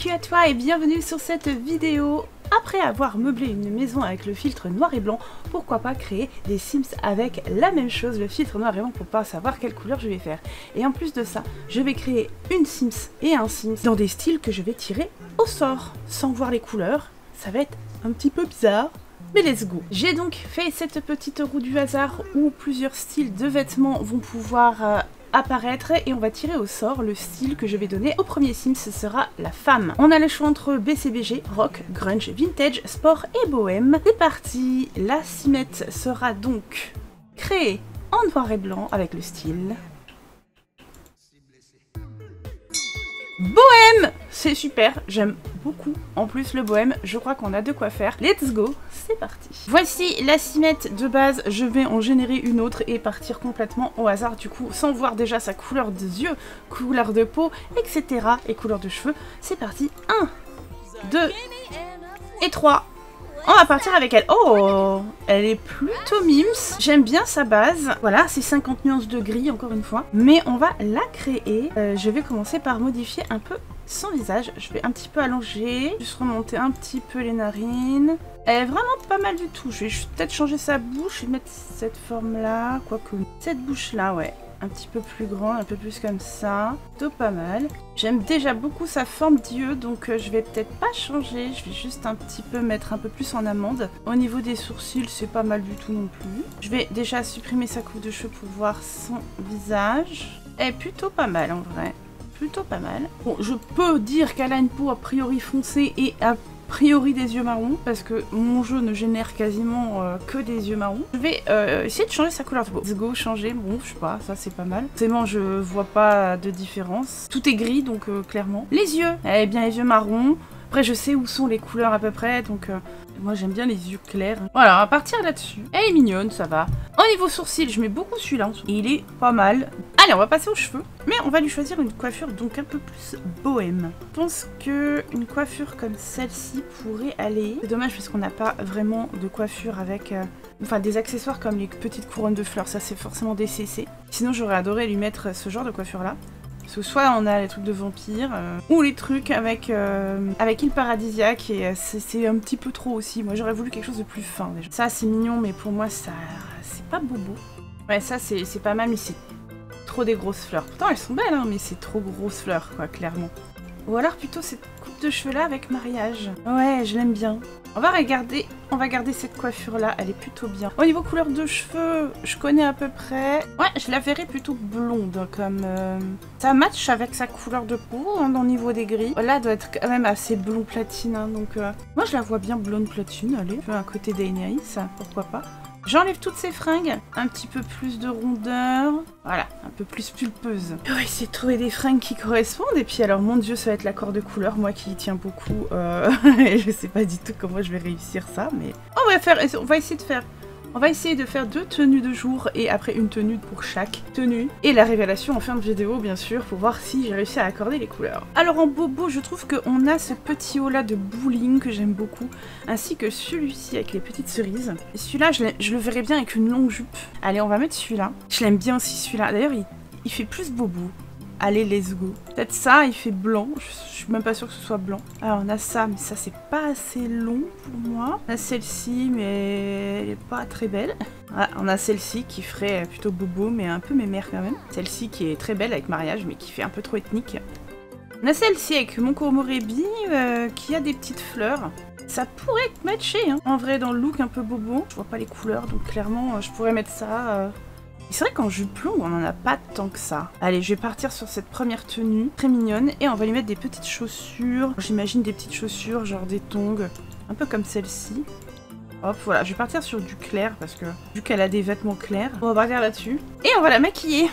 Coucou à toi et bienvenue sur cette vidéo. Après avoir meublé une maison avec le filtre noir et blanc, pourquoi pas créer des Sims avec la même chose, le filtre noir et blanc, pour pas savoir quelle couleur je vais faire. Et en plus de ça, je vais créer une Sims et un Sims dans des styles que je vais tirer au sort, sans voir les couleurs. Ça va être un petit peu bizarre, mais let's go. J'ai donc fait cette petite roue du hasard où plusieurs styles de vêtements vont pouvoir apparaître et on va tirer au sort le style que je vais donner au premier Sim, ce sera la femme. On a le choix entre BCBG, rock, grunge, vintage, sport et bohème. C'est parti, la Simette sera donc créée en noir et blanc avec le style bohème. C'est super, j'aime beaucoup. En plus le bohème, je crois qu'on a de quoi faire. Let's go, c'est parti. Voici la Simette de base, je vais en générer une autre et partir complètement au hasard du coup, sans voir déjà sa couleur des yeux, couleur de peau, etc. et couleur de cheveux. C'est parti, 1, 2 et 3. On va partir avec elle. Oh, elle est plutôt mims. J'aime bien sa base. Voilà, c'est 50 nuances de gris, encore une fois. Mais on va la créer. Je vais commencer par modifier un peu son visage. Je vais un petit peu allonger. Juste remonter un petit peu les narines. Elle est vraiment pas mal du tout. Je vais peut-être changer sa bouche et mettre cette forme-là. Quoique, cette bouche-là, ouais. Un petit peu plus grande, un peu plus comme ça. Plutôt pas mal. J'aime déjà beaucoup sa forme d'yeux, donc je vais peut-être pas changer. Je vais juste un petit peu mettre un peu plus en amande. Au niveau des sourcils, c'est pas mal du tout non plus. Je vais déjà supprimer sa coupe de cheveux pour voir son visage. Elle est plutôt pas mal en vrai. Plutôt pas mal. Bon, je peux dire qu'elle a une peau a priori foncée et a priori des yeux marrons, parce que mon jeu ne génère quasiment que des yeux marrons. Je vais essayer de changer sa couleur de peau. Let's go, changer, bon, je sais pas, ça c'est pas mal. Forcément, je vois pas de différence. Tout est gris, donc clairement. Les yeux, eh bien les yeux marrons. Après, je sais où sont les couleurs à peu près, donc moi j'aime bien les yeux clairs. Voilà, on va partir là-dessus. Elle est mignonne, ça va. Au niveau sourcils, je mets beaucoup celui-là. Et il est pas mal. Allez, on va passer aux cheveux. Mais on va lui choisir une coiffure donc un peu plus bohème. Je pense qu'une coiffure comme celle-ci pourrait aller. C'est dommage parce qu'on n'a pas vraiment de coiffure avec... Enfin, des accessoires comme les petites couronnes de fleurs. Ça, c'est forcément des CC. Sinon, j'aurais adoré lui mettre ce genre de coiffure-là. Parce que soit on a les trucs de vampires, ou les trucs avec île paradisiaque, et c'est un petit peu trop aussi. Moi j'aurais voulu quelque chose de plus fin déjà. Ça c'est mignon, mais pour moi ça c'est pas bobo. Ouais, ça c'est pas mal, mais c'est trop des grosses fleurs. Pourtant elles sont belles, hein, mais c'est trop grosses fleurs quoi, clairement. Ou alors plutôt cette coupe de cheveux là avec mariage. Ouais, je l'aime bien. On va garder cette coiffure là, elle est plutôt bien. Au niveau couleur de cheveux, je connais à peu près. Ouais, je la verrais plutôt blonde comme... Ça match avec sa couleur de peau hein, au niveau des gris. Là, elle doit être quand même assez blond platine, hein, donc... Moi, je la vois bien blonde platine, allez. Un côté Daenerys, pourquoi pas. J'enlève toutes ces fringues, un petit peu plus de rondeur, voilà, un peu plus pulpeuse. On va essayer de trouver des fringues qui correspondent, et puis alors mon dieu ça va être l'accord de couleur, moi qui y tiens beaucoup, je sais pas du tout comment je vais réussir ça, mais on va essayer de faire 2 tenues de jour et après une tenue pour chaque tenue. Et la révélation en fin de vidéo, bien sûr, pour voir si j'ai réussi à accorder les couleurs. Alors en bobo, je trouve qu'on a ce petit haut là de bowling que j'aime beaucoup, ainsi que celui-ci avec les petites cerises. Et celui-là, je le verrais bien avec une longue jupe. Allez, on va mettre celui-là. Je l'aime bien aussi celui-là. D'ailleurs, il fait plus bobo. Allez, let's go. Peut-être ça, il fait blanc. Je suis même pas sûre que ce soit blanc. Alors, on a ça, mais ça, c'est pas assez long pour moi. On a celle-ci, mais elle est pas très belle. Ah, on a celle-ci qui ferait plutôt bobo, mais un peu mémère quand même. Celle-ci qui est très belle avec mariage, mais qui fait un peu trop ethnique. On a celle-ci avec mon komorebi qui a des petites fleurs. Ça pourrait matcher, hein. En vrai, dans le look un peu bobo. Je vois pas les couleurs, donc clairement, je pourrais mettre ça... C'est vrai qu'en jupe longue, on en a pas tant que ça. Allez, je vais partir sur cette première tenue, très mignonne, et on va lui mettre des petites chaussures. J'imagine des petites chaussures, genre des tongs, un peu comme celle-ci. Hop, voilà, je vais partir sur du clair, parce que vu qu'elle a des vêtements clairs, on va partir là-dessus. Et on va la maquiller.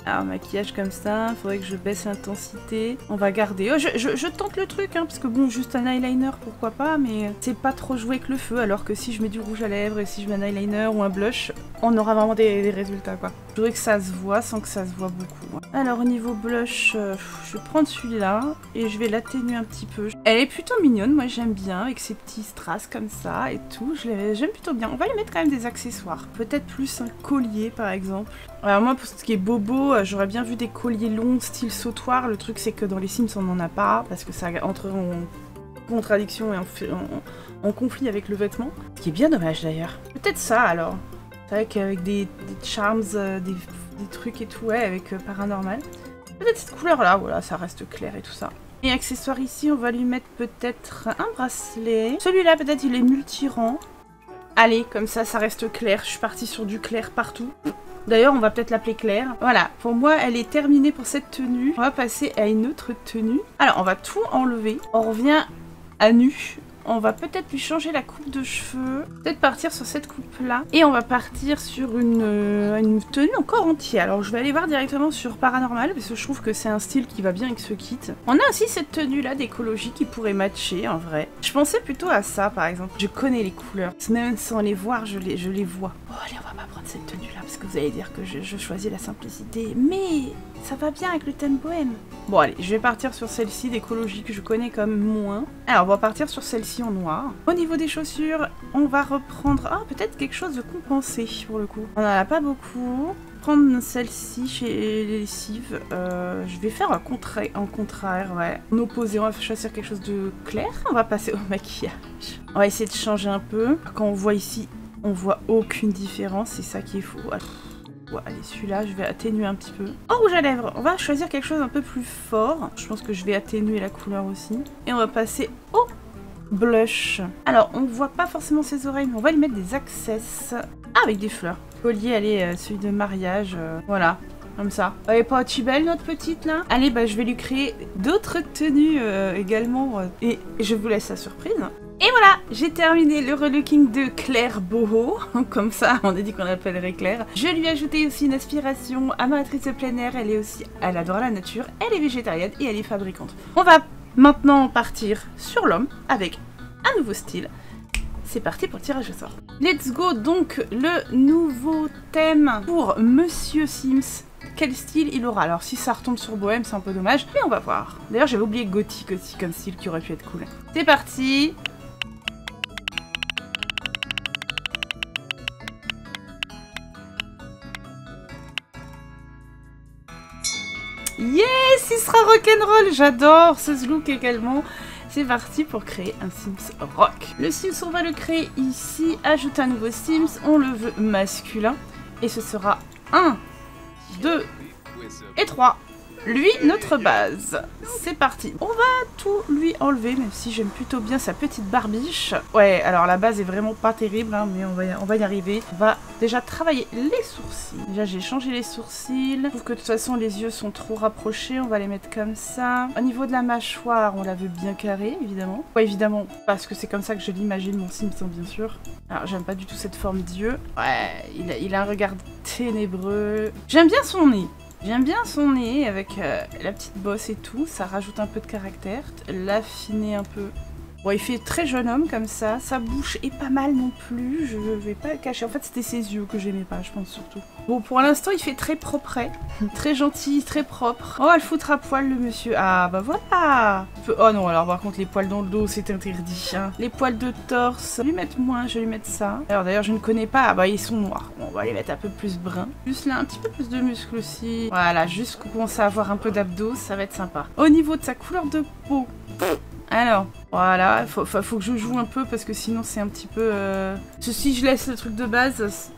Alors, maquillage comme ça, faudrait que je baisse l'intensité. On va garder... Oh, je tente le truc, hein, parce que bon, juste un eyeliner, pourquoi pas, mais c'est pas trop jouer avec le feu, alors que si je mets du rouge à lèvres et si je mets un eyeliner ou un blush, on aura vraiment des résultats quoi. Je voudrais que ça se voit sans que ça se voit beaucoup. Alors au niveau blush, je vais prendre celui-là et je vais l'atténuer un petit peu. Elle est plutôt mignonne, moi j'aime bien avec ses petits strass comme ça et tout. J'aime plutôt bien. On va lui mettre quand même des accessoires. Peut-être plus un collier par exemple. Alors moi pour ce qui est bobo, j'aurais bien vu des colliers longs style sautoir. Le truc c'est que dans les Sims on n'en a pas parce que ça entre en contradiction et en conflit avec le vêtement. Ce qui est bien dommage d'ailleurs. Peut-être ça alors. C'est vrai qu'avec des charms, des trucs et tout, ouais, avec paranormal. Peut-être cette couleur là, voilà, ça reste clair et tout ça. Et accessoire ici, on va lui mettre peut-être un bracelet. Celui-là peut-être il est multi-rang. Allez, comme ça, ça reste clair. Je suis partie sur du clair partout. D'ailleurs, on va peut-être l'appeler Claire. Voilà, pour moi, elle est terminée pour cette tenue. On va passer à une autre tenue. Alors, on va tout enlever. On revient à nu. On va peut-être lui changer la coupe de cheveux. Peut-être partir sur cette coupe-là. Et on va partir sur une tenue encore entière. Alors, je vais aller voir directement sur Paranormal, parce que je trouve que c'est un style qui va bien avec ce kit. On a aussi cette tenue-là d'écologie qui pourrait matcher, en vrai. Je pensais plutôt à ça, par exemple. Je connais les couleurs. Même sans les voir, je les vois. Bon, allez, on va pas prendre cette tenue-là, parce que vous allez dire que je choisis la simplicité. Mais ça va bien avec le thème bohème. Bon, allez, je vais partir sur celle-ci d'écologie que je connais comme moins. Alors, on va partir sur celle-ci en noir. Au niveau des chaussures, on va reprendre... Ah, peut-être quelque chose de compensé, pour le coup. On n'en a pas beaucoup. Prendre celle-ci chez les lessives. Je vais faire en contraire, ouais. En opposé, on va choisir quelque chose de clair. On va passer au maquillage. On va essayer de changer un peu. Quand on voit ici, on voit aucune différence. C'est ça qui est fou. Ouais, allez, celui-là, je vais atténuer un petit peu. Oh, rouge à lèvres. On va choisir quelque chose un peu plus fort. Je pense que je vais atténuer la couleur aussi. Et on va passer au blush. Alors, on voit pas forcément ses oreilles, mais on va lui mettre des access. Ah, avec des fleurs. Collier, allez, celui de mariage. Voilà, comme ça. Elle est pas belle, notre petite, là? Allez, bah, je vais lui créer d'autres tenues également. Et je vous laisse la surprise. Et voilà, j'ai terminé le relooking de Claire Boho. Comme ça, on a dit qu'on l'appellerait Claire. Je lui ai ajouté aussi une aspiration amatrice de plein air. Elle adore la nature, elle est végétarienne et elle est fabricante. On va maintenant partir sur l'homme avec un nouveau style. C'est parti pour le tirage au sort. Let's go, donc le nouveau thème pour Monsieur Sims. Quel style il aura? Alors si ça retombe sur bohème, c'est un peu dommage, mais on va voir. D'ailleurs, j'avais oublié gothique aussi comme style qui aurait pu être cool. C'est parti. Yes, il sera rock'n'roll, j'adore ce look également. C'est parti pour créer un Sims rock. Le Sims, on va le créer ici, ajouter un nouveau Sims, on le veut masculin. Et ce sera 1, 2 et 3. Lui, notre base. C'est parti. On va tout lui enlever, même si j'aime plutôt bien sa petite barbiche. Ouais, alors la base est vraiment pas terrible, hein, mais on va y arriver. On va déjà travailler les sourcils. Déjà, j'ai changé les sourcils. Je trouve que de toute façon, les yeux sont trop rapprochés. On va les mettre comme ça. Au niveau de la mâchoire, on la veut bien carrée, évidemment. Ouais, évidemment, parce que c'est comme ça que je l'imagine, mon Sims, bien sûr. Alors, j'aime pas du tout cette forme d'yeux. Ouais, il a un regard ténébreux. J'aime bien son nez. J'aime bien son nez avec la petite bosse et tout, ça rajoute un peu de caractère, l'affiner un peu. Bon, il fait très jeune homme comme ça, sa bouche est pas mal non plus, je vais pas le cacher. En fait, c'était ses yeux que j'aimais pas, je pense surtout. Bon, pour l'instant, il fait très propre, très gentil, très propre. Oh, elle foutre à poil le monsieur. Ah, bah voilà. Oh non, alors par contre, les poils dans le dos, c'est interdit. Hein. Les poils de torse, je vais lui mettre moins, je vais lui mettre ça. Alors d'ailleurs, je ne connais pas. Ah bah, ils sont noirs. Bon, on va les mettre un peu plus bruns. Juste là, un petit peu plus de muscles aussi. Voilà, juste qu'on commence à avoir un peu d'abdos, ça va être sympa. Au niveau de sa couleur de peau... Alors, voilà, faut que je joue un peu parce que sinon c'est un petit peu... Si je laisse le truc de base...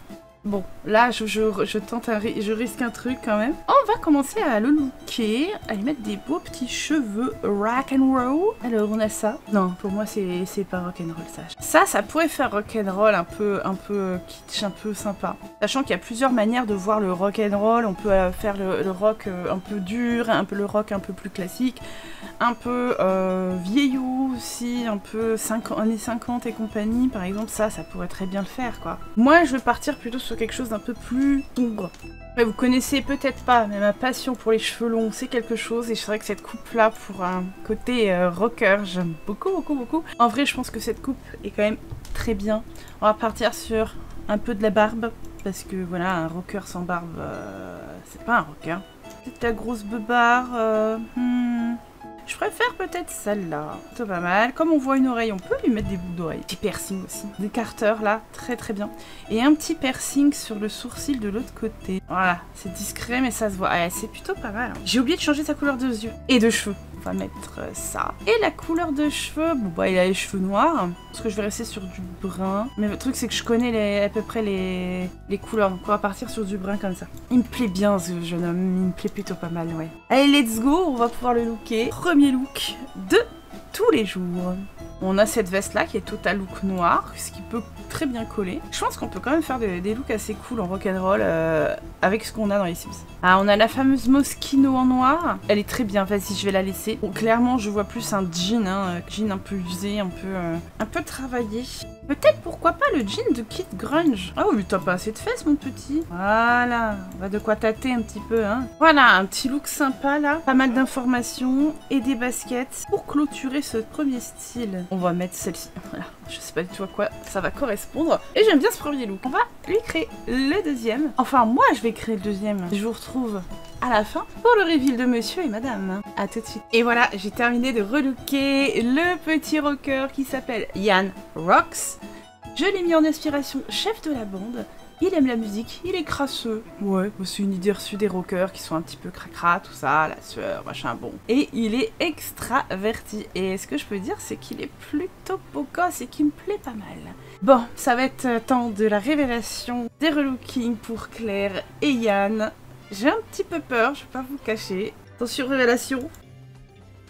Bon, là je risque un truc quand même. On va commencer à le looker, à lui mettre des beaux petits cheveux rock'n'roll. Alors on a ça. Non, pour moi c'est pas rock'n'roll ça. Ça pourrait faire rock'n'roll un peu kitsch, un peu sympa. Sachant qu'il y a plusieurs manières de voir le rock'n'roll. On peut faire le rock un peu dur, le rock un peu plus classique, un peu vieillot aussi, un peu années 50 et compagnie. Par exemple, ça pourrait très bien le faire quoi. Moi je vais partir plutôt sur quelque chose d'un peu plus sombre. Ouais, vous connaissez peut-être pas, mais ma passion pour les cheveux longs, c'est quelque chose. Et je dirais que cette coupe-là, pour un côté rocker, j'aime beaucoup, beaucoup, beaucoup. En vrai, je pense que cette coupe est quand même très bien. On va partir sur un peu de la barbe. parce que voilà, un rocker sans barbe, c'est pas un rocker. Peut-être la grosse beubare, Je préfère peut-être celle-là. C'est pas mal. Comme on voit une oreille, on peut lui mettre des boucles d'oreilles. Petit piercing aussi. Des carters là, très très bien. Et un petit piercing sur le sourcil de l'autre côté. Voilà, c'est discret mais ça se voit. Ah, c'est plutôt pas mal. Hein. J'ai oublié de changer sa couleur de yeux et de cheveux. On va mettre ça. Et la couleur de cheveux, bon bah il a les cheveux noirs. Parce que je vais rester sur du brun. Mais le truc c'est que je connais à peu près les couleurs. Donc on va partir sur du brun comme ça. Il me plaît bien ce jeune homme. Il me plaît plutôt pas mal, ouais. Allez, let's go. On va pouvoir le looker. Premier look de tous les jours. On a cette veste là qui est total look noir, ce qui peut très bien coller. Je pense qu'on peut quand même faire des looks assez cool en rock'n'roll avec ce qu'on a dans les Sims. Ah, on a la fameuse Moschino en noir. Elle est très bien, vas-y, je vais la laisser. Bon, clairement, je vois plus un jean, jean un peu usé, un peu travaillé. Peut-être, pourquoi pas, le jean de Kid Grunge. Ah oui, mais t'as pas assez de fesses, mon petit. Voilà, on va de quoi tâter un petit peu, hein. Voilà, un petit look sympa, là. Pas mal d'informations et des baskets pour clôturer ce premier style. On va mettre celle-ci. Voilà, je sais pas du tout à quoi ça va correspondre. Et j'aime bien ce premier look. On va lui créer le deuxième. Enfin, moi, je vais créer le deuxième. Je vous retrouve à la fin pour le reveal de monsieur et madame. A tout de suite. Et voilà, j'ai terminé de relooker le petit rocker qui s'appelle Ian Rocks. Je l'ai mis en inspiration chef de la bande. Il aime la musique, il est crasseux. Ouais, c'est une idée reçue des rockers qui sont un petit peu cracra, tout ça, la sueur, machin, bon. Et il est extraverti. Et ce que je peux dire, c'est qu'il est plutôt beau gosse et qu'il me plaît pas mal. Bon, ça va être temps de la révélation des relookings pour Claire et Yann. J'ai un petit peu peur, je vais pas vous le cacher. Attention, révélation.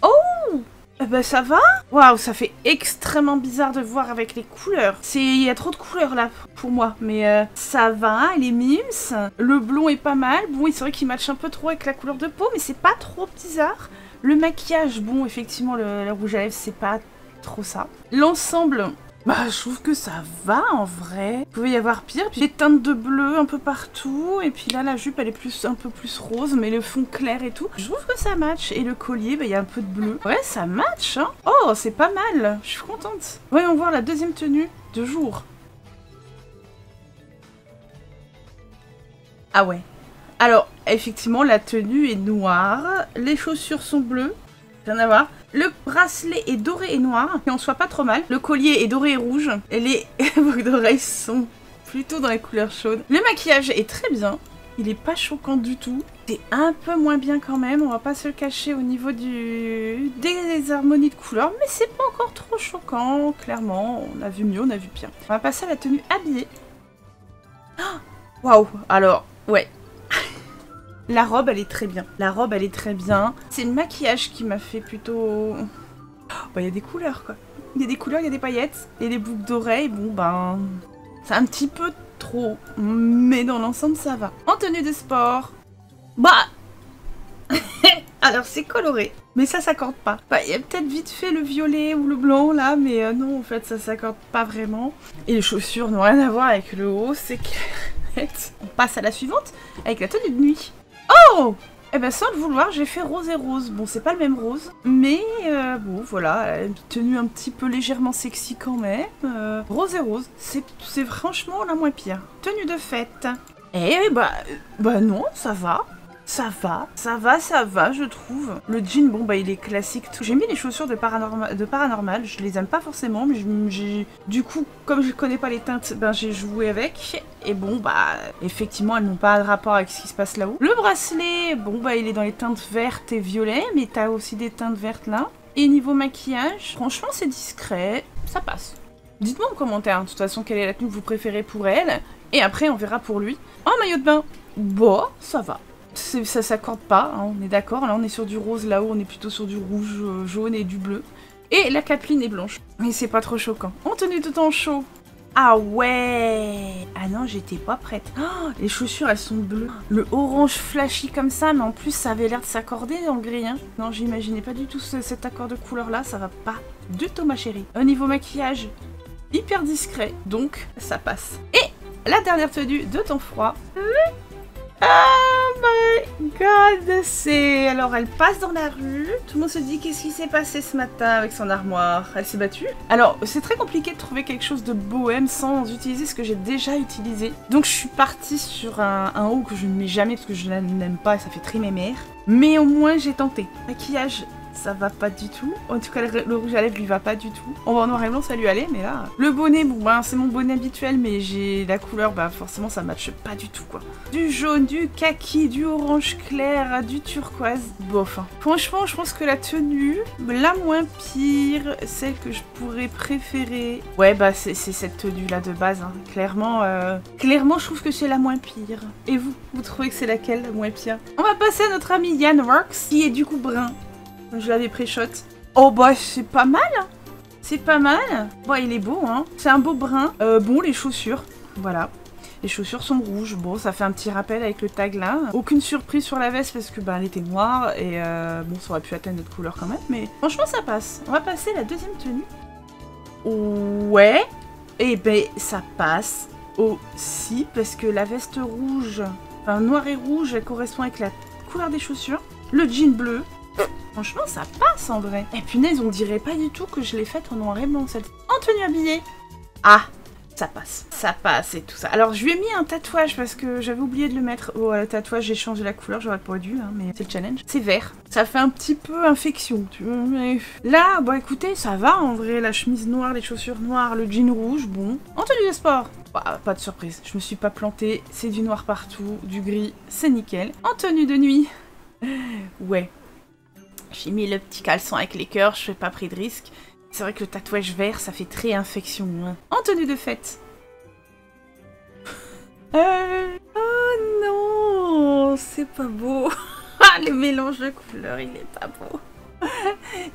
Oh! Eh ben ça va? Waouh, ça fait extrêmement bizarre de voir avec les couleurs. Il y a trop de couleurs là pour moi, mais ça va, les mims. Le blond est pas mal. Bon, c'est vrai qu'il matche un peu trop avec la couleur de peau, mais c'est pas trop bizarre. Le maquillage, bon, effectivement, le rouge à lèvres, c'est pas trop ça. L'ensemble... Bah, je trouve que ça va, en vrai. Il pouvait y avoir pire. Puis des teintes de bleu un peu partout. Et puis là, la jupe, elle est un peu plus rose, mais le fond clair et tout. Je trouve que ça match. Et le collier, bah, il y a un peu de bleu. Ouais, ça match, hein. Oh, c'est pas mal. Je suis contente. Voyons voir la deuxième tenue de jour. Ah ouais. Alors, effectivement, la tenue est noire. Les chaussures sont bleues. Rien à voir. Le bracelet est doré et noir, et on soit pas trop mal. Le collier est doré et rouge. Et les boucles d'oreilles sont plutôt dans les couleurs chaudes. Le maquillage est très bien. Il est pas choquant du tout. C'est un peu moins bien quand même, on va pas se le cacher au niveau des harmonies de couleurs. Mais c'est pas encore trop choquant, clairement. On a vu mieux, on a vu pire. On va passer à la tenue habillée. Waouh, alors, ouais. La robe, elle est très bien. La robe, elle est très bien. C'est le maquillage qui m'a fait plutôt... Bah, il y a des couleurs, quoi. Il y a des couleurs, il y a des paillettes. Et les boucles d'oreilles, bon, ben... c'est un petit peu trop. Mais dans l'ensemble, ça va. En tenue de sport... Bah... Alors, c'est coloré. Mais ça s'accorde pas. Bah, il y a peut-être vite fait le violet ou le blanc, là. Mais non, en fait, ça s'accorde pas vraiment. Et les chaussures n'ont rien à voir avec le haut. C'est que... On passe à la suivante, avec la tenue de nuit. Oh! Eh ben sans le vouloir, j'ai fait rose et rose. Bon, c'est pas le même rose, mais bon, voilà, une tenue un petit peu légèrement sexy quand même. Rose et rose, c'est franchement la moins pire. Tenue de fête. Eh bah non, ça va. Ça va, je trouve. Le jean, bon, bah, il est classique. J'ai mis les chaussures de paranormal. Je les aime pas forcément, mais du coup, comme je connais pas les teintes, ben, j'ai joué avec. Et bon, bah, effectivement, elles n'ont pas de rapport avec ce qui se passe là-haut. Le bracelet, bon, bah, il est dans les teintes vertes et violettes, mais t'as aussi des teintes vertes là. Et niveau maquillage, franchement, c'est discret. Ça passe. Dites-moi en commentaire, de toute façon, quelle est la tenue que vous préférez pour elle. Et après, on verra pour lui. En maillot de bain, bon, ça va. Ça s'accorde pas, hein, on est d'accord. Là, on est sur du rose, là-haut, on est plutôt sur du rouge, jaune et du bleu. Et la capeline est blanche. Mais c'est pas trop choquant. En tenue de temps chaud. Ah ouais! Ah non, j'étais pas prête. Oh, les chaussures, elles sont bleues. Le orange flashy comme ça, mais en plus, ça avait l'air de s'accorder dans le gris. Hein. Non, j'imaginais pas du tout cet accord de couleur-là. Ça va pas du tout, ma chérie. Au niveau maquillage, hyper discret. Donc, ça passe. Et la dernière tenue de temps froid. Oh my god, c'est... Alors elle passe dans la rue, tout le monde se dit qu'est-ce qui s'est passé ce matin avec son armoire. Elle s'est battue. Alors c'est très compliqué de trouver quelque chose de bohème sans utiliser ce que j'ai déjà utilisé. Donc je suis partie sur un haut que je ne mets jamais parce que je n'aime pas et ça fait très mémère. Mais au moins j'ai tenté. Maquillage, ça va pas du tout. En tout cas, le rouge à lèvres lui va pas du tout. On va en noir et blanc, ça lui allait, mais là... Le bonnet, bon, ben, c'est mon bonnet habituel, mais j'ai la couleur, bah forcément, ça matche pas du tout, quoi. Du jaune, du kaki, du orange clair, du turquoise, bof. Hein. Franchement, je pense que la tenue, la moins pire, celle que je pourrais préférer... Ouais, bah, c'est cette tenue-là de base, hein. Clairement, clairement, je trouve que c'est la moins pire. Et vous trouvez que c'est laquelle, la moins pire? On va passer à notre ami Yann Works, qui est du coup brun. Je l'avais pré-shot. Oh bah c'est pas mal. C'est pas mal. Bon, il est beau, hein. C'est un beau brun. Bon, les chaussures. Voilà. Les chaussures sont rouges. Bon, ça fait un petit rappel avec le tag là. Aucune surprise sur la veste parce que bah elle était noire. Et bon, ça aurait pu atteindre notre couleur quand même. Mais franchement, ça passe. On va passer à la deuxième tenue. Ouais. Et ben, ça passe aussi. Parce que la veste rouge, enfin noir et rouge, elle correspond avec la couleur des chaussures. Le jean bleu. Franchement, ça passe en vrai. Et punaise, on dirait pas du tout que je l'ai faite en noir et blanc, celle-ci. En tenue habillée. Ah, ça passe. Ça passe et tout ça. Alors, je lui ai mis un tatouage parce que j'avais oublié de le mettre. Oh, le tatouage, j'ai changé la couleur, j'aurais pas dû, hein, mais c'est le challenge. C'est vert. Ça fait un petit peu infection, tu vois. Mais... Là, bon, écoutez, ça va en vrai. La chemise noire, les chaussures noires, le jean rouge, bon. En tenue de sport. Bah, pas de surprise. Je me suis pas plantée. C'est du noir partout, du gris, c'est nickel. En tenue de nuit. Ouais. J'ai mis le petit caleçon avec les cœurs, je fais pas pris de risque. C'est vrai que le tatouage vert, ça fait très infection. Hein. En tenue de fête. Oh non, c'est pas beau. Le mélange de couleurs, il est pas beau.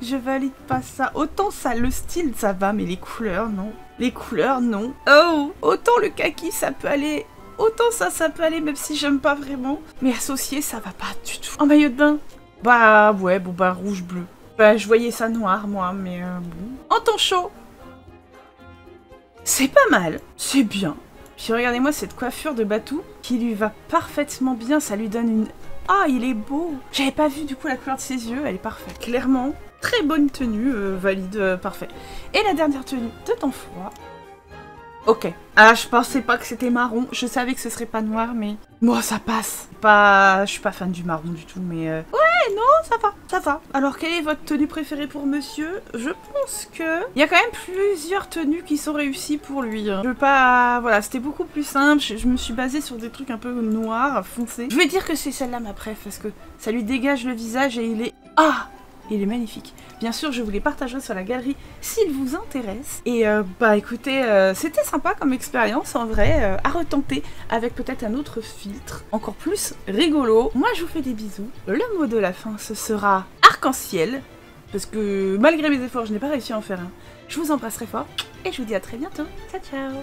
Je valide pas ça. Autant ça, le style, ça va, mais les couleurs, non. Les couleurs, non. Oh, autant le kaki, ça peut aller... Autant ça peut aller, même si j'aime pas vraiment. Mais associé, ça va pas du tout. En maillot de bain. Bah ouais, bon bah rouge-bleu. Bah je voyais ça noir moi, mais bon. En ton chaud. C'est pas mal, c'est bien. Puis regardez-moi cette coiffure de Batou qui lui va parfaitement bien, ça lui donne une... Ah, il est beau. J'avais pas vu du coup la couleur de ses yeux, elle est parfaite. Clairement, très bonne tenue, valide, parfait. Et la dernière tenue de temps froid. Ok. Ah, je pensais pas que c'était marron. Je savais que ce serait pas noir, mais... Moi, ça passe. Je suis pas fan du marron du tout, mais... Ouais, non, ça va, ça va. Alors, quelle est votre tenue préférée pour monsieur? Je pense que... Il y a quand même plusieurs tenues qui sont réussies pour lui. Je veux pas... Voilà, c'était beaucoup plus simple. Je me suis basée sur des trucs un peu noirs, foncés. Je vais dire que c'est celle-là ma préf, parce que ça lui dégage le visage et il est... Ah! Il est magnifique. Bien sûr, je vous les partagerai sur la galerie s'il vous intéresse. Et bah écoutez, c'était sympa comme expérience en vrai, à retenter avec peut-être un autre filtre encore plus rigolo. Moi, je vous fais des bisous. Le mot de la fin, ce sera arc-en-ciel. Parce que malgré mes efforts, je n'ai pas réussi à en faire un. Je vous embrasse très fort et je vous dis à très bientôt. Ciao, ciao!